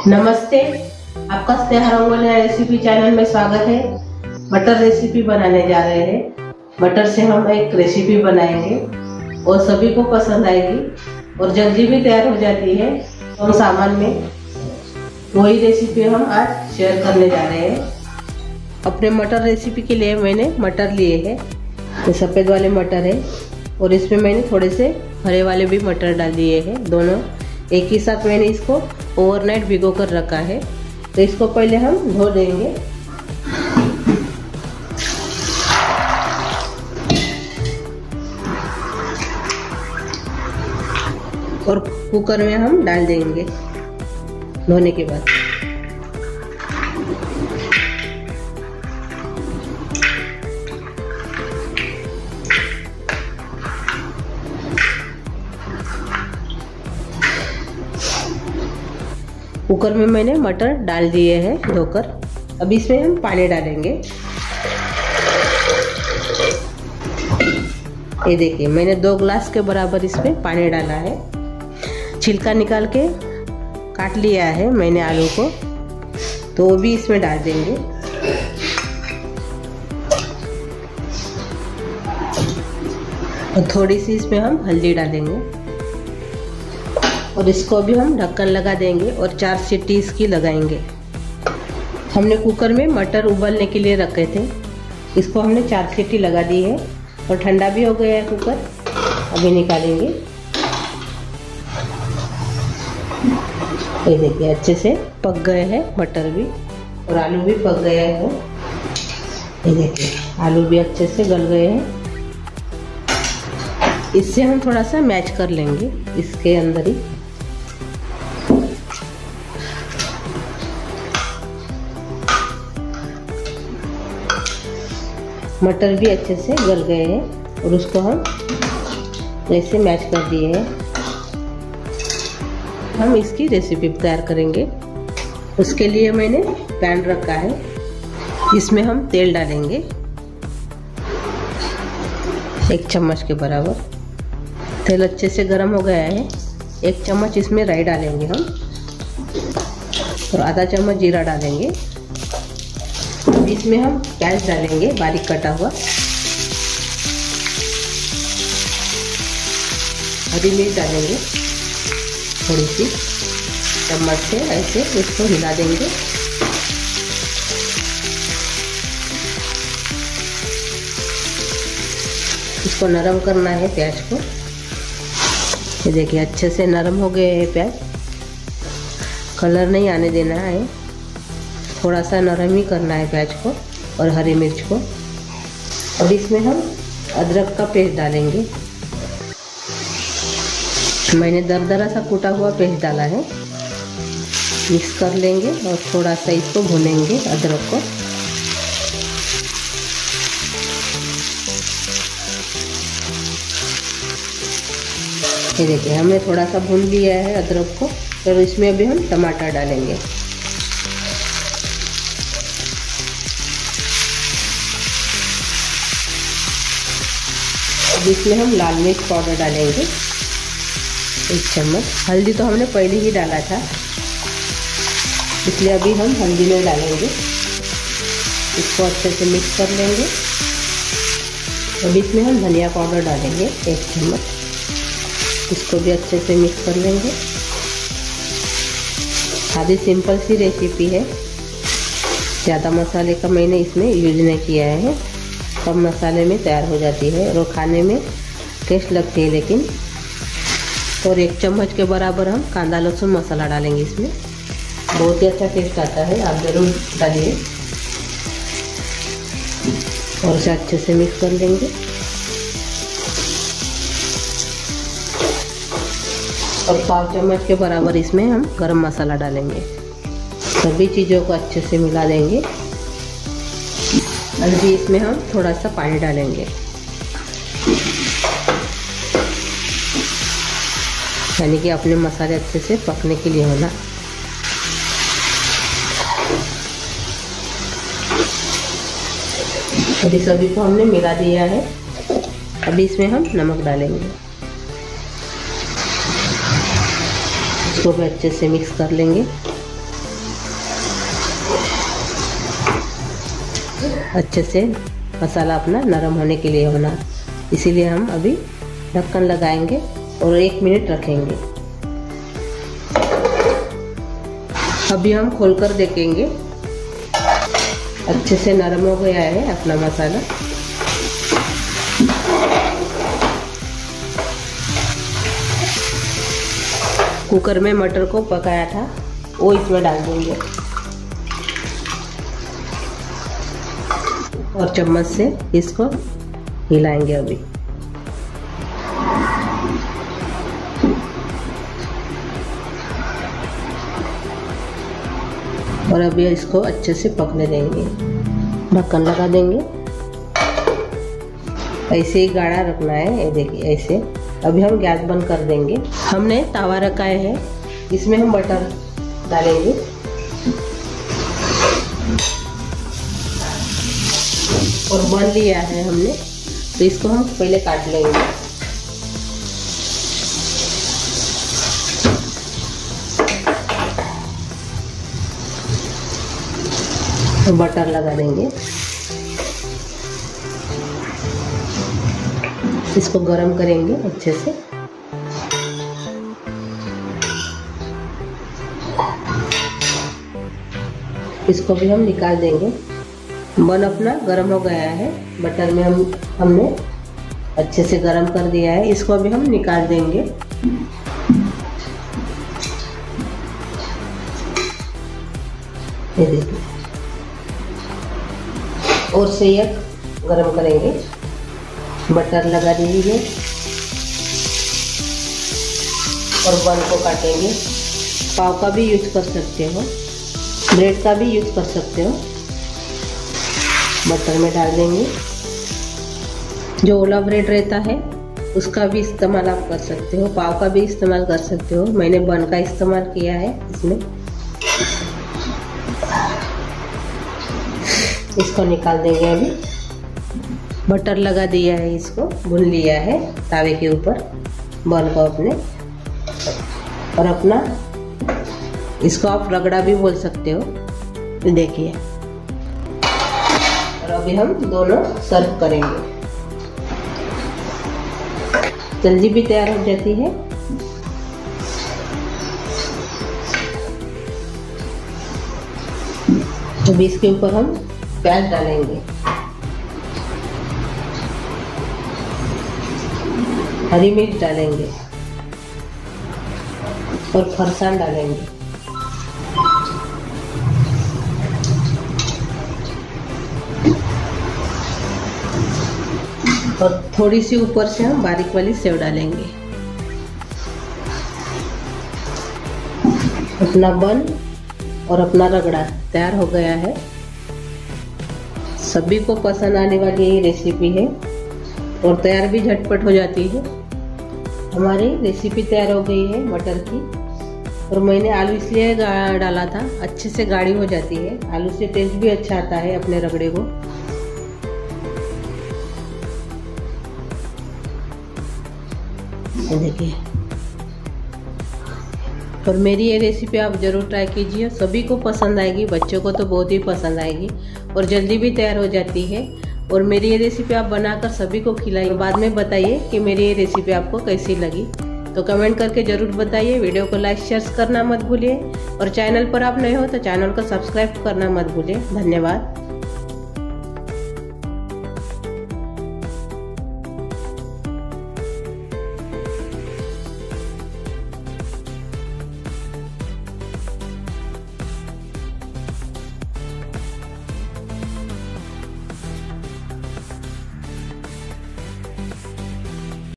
नमस्ते, आपका Sneha rangoli recipe channel में स्वागत है। मटर रेसिपी बनाने जा रहे हैं। मटर से हम एक रेसिपी बनाएंगे और सभी को पसंद आएगी और जल्दी भी तैयार हो जाती है कम सामान में। वही रेसिपी हम आज शेयर करने जा रहे हैं। अपने मटर रेसिपी के लिए मैंने मटर लिए हैं। ये सफ़ेद वाले मटर है और इसमें मैंने थोड़े से हरे वाले भी मटर डाल दिए हैं। दोनों एक ही साथ मैंने इसको ओवरनाइट भिगो कर रखा है। तो इसको पहले हम धो देंगे। और कुकर में हम डाल देंगे धोने के बाद। कुकर में मैंने मटर डाल दिए हैं धोकर। अब इसमें हम पानी डालेंगे। ये देखिए, मैंने 2 ग्लास के बराबर इसमें पानी डाला है। छिलका निकाल के काट लिया है मैंने आलू को, तो वो भी इसमें डाल देंगे। और थोड़ी सी इसमें हम हल्दी डालेंगे और इसको भी हम ढक्कन लगा देंगे और 4 सीटी इसकी लगाएंगे। हमने कुकर में मटर उबलने के लिए रखे थे। इसको हमने 4 सीटी लगा दी है और ठंडा भी हो गया है कुकर। अभी निकालेंगे। ये देखिए, अच्छे से पक गए हैं मटर भी और आलू भी पक गए हैं। ये देखिए, आलू भी अच्छे से गल गए हैं। इससे हम थोड़ा सा मैच कर लेंगे इसके अंदर ही। मटर भी अच्छे से गल गए हैं और उसको हम ऐसे मैच कर दिए हैं। हम इसकी रेसिपी तैयार करेंगे। उसके लिए मैंने पैन रखा है। इसमें हम तेल डालेंगे 1 चम्मच के बराबर। तेल अच्छे से गर्म हो गया है। 1 चम्मच इसमें राई डालेंगे हम और आधा चम्मच जीरा डालेंगे। इसमें हम प्याज डालेंगे बारीक कटा हुआ। हरी मिर्च डालेंगे थोड़ी सी। चम्मच से ऐसे इसको हिला देंगे। इसको नरम करना है प्याज को। ये देखिए, अच्छे से नरम हो गए हैं प्याज। कलर नहीं आने देना है, थोड़ा सा नरम ही करना है प्याज को और हरी मिर्च को। अब इसमें हम अदरक का पेस्ट डालेंगे। मैंने दरदरा सा कूटा हुआ पेस्ट डाला है। मिक्स कर लेंगे और थोड़ा सा इसको भूनेंगे अदरक को। ये देखिए, हमने थोड़ा सा भून लिया है अदरक को। और इसमें अभी हम टमाटर डालेंगे। अब इसमें हम लाल मिर्च पाउडर डालेंगे 1 चम्मच। हल्दी तो हमने पहले ही डाला था, इसलिए अभी हम हल्दी नहीं डालेंगे। इसको अच्छे से मिक्स कर लेंगे। अब इसमें हम धनिया पाउडर डालेंगे 1 चम्मच। इसको भी अच्छे से मिक्स कर लेंगे। आधी सिंपल सी रेसिपी है। ज़्यादा मसाले का मैंने इसमें यूज नहीं किया है। कम मसाले में तैयार हो जाती है और खाने में टेस्ट लगती है। लेकिन और 1 चम्मच के बराबर हम कांदा लहसुन मसाला डालेंगे इसमें। बहुत ही अच्छा टेस्ट आता है, आप ज़रूर डालिए। और इसे अच्छे से मिक्स कर लेंगे। और 1/4 चम्मच के बराबर इसमें हम गरम मसाला डालेंगे। सभी चीज़ों को अच्छे से मिला देंगे। अभी इसमें हम थोड़ा सा पानी डालेंगे, यानी कि अपने मसाले अच्छे से पकने के लिए होना। अभी सभी को हमने मिला दिया है। अभी इसमें हम नमक डालेंगे। इसको भी अच्छे से मिक्स कर लेंगे। अच्छे से मसाला अपना नरम होने के लिए होना, इसीलिए हम अभी ढक्कन लगाएंगे और 1 मिनट रखेंगे। अभी हम खोलकर देखेंगे, अच्छे से नरम हो गया है अपना मसाला। कुकर में मटर को पकाया था वो इसमें डाल देंगे और चम्मच से इसको हिलाएंगे अभी। और अभी इसको अच्छे से पकने देंगे, ढक्कन लगा देंगे। ऐसे ही गाढ़ा रखना है, ये देखिए ऐसे। अभी हम गैस बंद कर देंगे। हमने तवा रखा है, इसमें हम बटर डालेंगे और बन लिया है हमने, तो इसको हम पहले काट लेंगे। तो बटर लगा देंगे, इसको गरम करेंगे अच्छे से। इसको भी हम निकाल देंगे। बन अपना गरम हो गया है, बटर में हमने अच्छे से गरम कर दिया है। इसको अभी हम निकाल देंगे। ये देखिए, और से एक गरम करेंगे, बटर लगा दीजिए और बन को काटेंगे। पाव का भी यूज कर सकते हो, ब्रेड का भी यूज कर सकते हो। बटर में डाल देंगे। जो ओला ब्रेड रहता है उसका भी इस्तेमाल आप कर सकते हो, पाव का भी इस्तेमाल कर सकते हो। मैंने बन का इस्तेमाल किया है इसमें। इसको निकाल देंगे। अभी बटर लगा दिया है, इसको भून लिया है तावे के ऊपर बन को अपने। और अपना इसको आप रगड़ा भी बोल सकते हो, देखिए। और अभी हम दोनों सर्व करेंगे। जल्दी भी तैयार हो जाती है। तो इसके ऊपर हम प्याज डालेंगे, हरी मिर्च डालेंगे और फरसान डालेंगे। और थोड़ी सी ऊपर से हम बारीक वाली सेव डालेंगे। अपना बन और अपना रगड़ा तैयार हो गया है। सभी को पसंद आने वाली ये रेसिपी है और तैयार भी झटपट हो जाती है। हमारी रेसिपी तैयार हो गई है मटर की। और मैंने आलू इसलिए डाला था, अच्छे से गाढ़ी हो जाती है। आलू से टेस्ट भी अच्छा आता है अपने रगड़े को। देखिए, और मेरी ये रेसिपी आप ज़रूर ट्राई कीजिए, सभी को पसंद आएगी। बच्चों को तो बहुत ही पसंद आएगी और जल्दी भी तैयार हो जाती है। और मेरी ये रेसिपी आप बनाकर सभी को खिलाइए। बाद में बताइए कि मेरी ये रेसिपी आपको कैसी लगी, तो कमेंट करके ज़रूर बताइए। वीडियो को लाइक शेयर करना मत भूलिए और चैनल पर आप नए हो तो चैनल को सब्सक्राइब करना मत भूलिए। धन्यवाद।